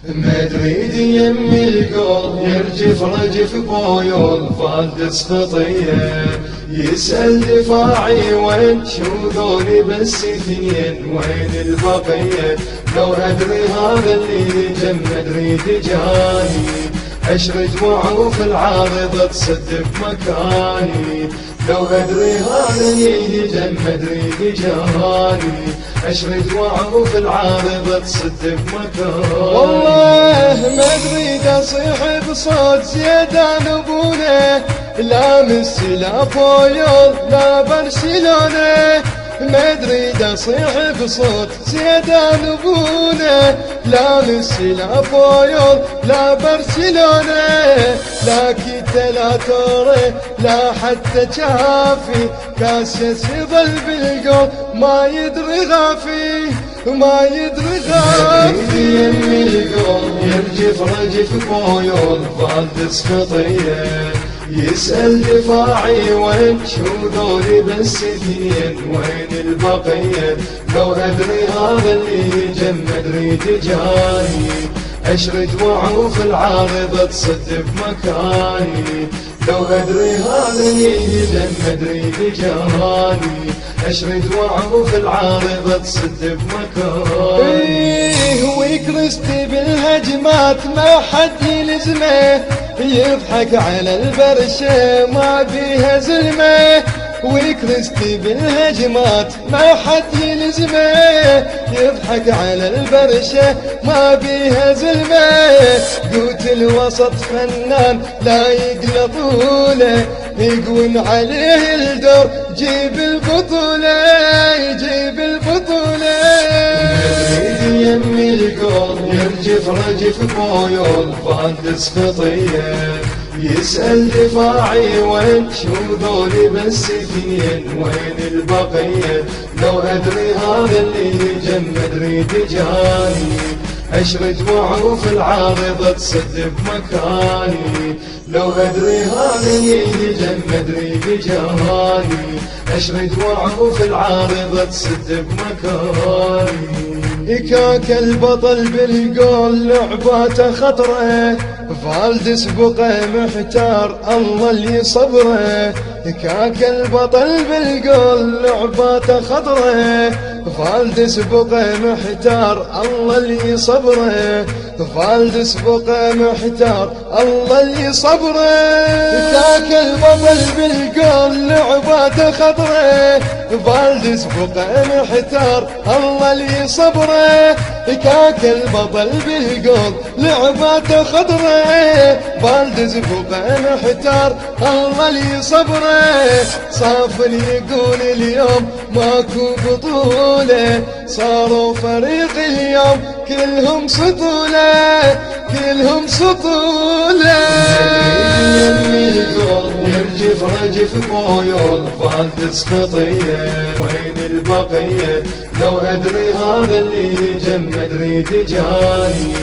مدريد يم الجول يرجف رجف بويول فالدس خطيه يسأل دفاعي وين شو ذولي بس اثنين وين البقيه لو ادري هذا اللي جم مدريد جاني اشرد وعوف العارضة تصد بمكاني لو ادري هذا اللي جم مدريد جاني اشرد وعوف العارضة تصد بمكاني والله مدريد اصيح بصوت زيدان ابونا لا ميسي لا بويول لا برشلونة مدريد اصيح بصوت زيدان ابونا لا ميسي لا بويول لا برشلونة لا كيتا لا توري لا حتى شافي كاسياس يظل بالجول ما يدري غافي ما يدري غافي يمي الجول يرجف رجف بويول فالدس خطيه يسأل دفاعي وين شو ذولي بس اثنين وين البقيه لو ادري هذا اللي جم مدريد جاني اشرد وعوف العارضة تصد بمكاني لو ادري هذا اللي جم مدريد جاني اشرد وعوف العارضة تصد بمكاني ايه وكريستي بالهجمات ما حد يلزمه يضحك على البرشة ما بيها زلمة وكريستي بالهجمات ما حد يلزمه يضحك على البرشة ما بيها زلمة قوت الوسط فنان لا يقلطونه يقون عليه الدور جيب البطولة يجيب البطولة يمي الجول يرجف رجف بويول فالدس خطيه يسأل دفاعي وين شو ذولي بس اثنين وين البقيه لو ادري هذا اللي جم مدريد جاني اشرد وعوف العارضة تصد بمكاني لو ادري هذا اللي جم مدريد جاني اشرد وعوف العارضة تصد بمكاني إكاك البطل بالجول لعباته خطره فالدس بقى محتار الله اللي صبره إكاك البطل بالجول لعباته خطره فالدس بقى محتار الله اللي صبره فالدس بقى محتار الله اللي صبره إكاك البطل بالجول لعباته خطره فالدس بقى محتار الله اللي صبره إكاك البطل بالجول لعباته خضره فالدس بقى محتار الله اللي صبره صافن يقول اليوم ماكو بطولة صاروا فريق اليوم كلهم سطولة كلهم سطولة يرجف رجف بويول فالدس خطيه وين البقيه لو ادري هذا اللي جم مدريد جاني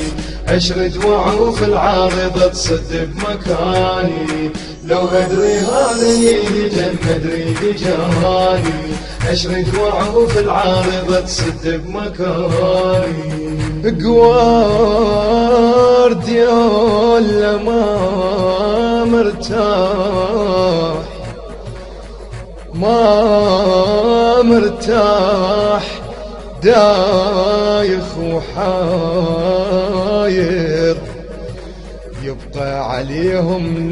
اشرد وعوف العارضة تصد بمكاني لو ادري هذا اللي جم مدريد جاني اشرد وعوف العارضة تصد بمكاني جوارديولا ما مرتاح دايخ وحاير يبقى عليهم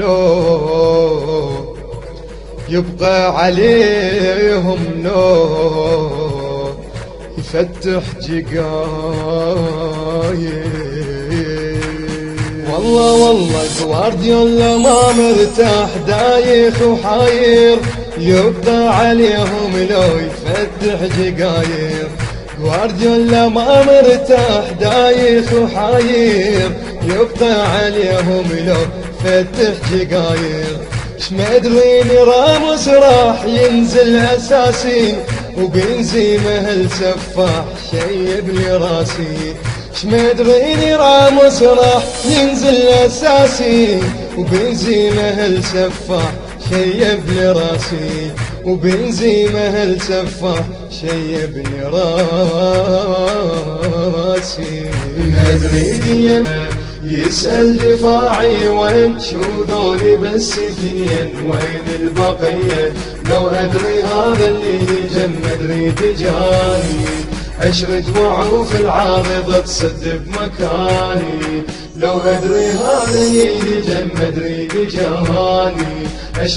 يفتح جقاير والله جوارديولا ما مرتاح دايخ وحاير يبقى عليهم لو يفتح جقاير جوارديولا ما مرتاح دايخ وحاير يبقى عليهم لو فتح جقاير شمدريني راموس راح ينزل اساسي وبنزيمه السفاح شيب لي راسي شمدريني راموس راح ينزل اساسي وبنزيمه السفاح شيب لي راسي وبنزيمه السفاح شيبني راسي. مدريديا يسأل دفاعي وين شو ذولي بالسفين وين البقية لو أدري هذا اللي جم مدريد جاني أشرد وعوف العارضة تصد بمكاني لو أدري هذا اللي جم مدريد جاني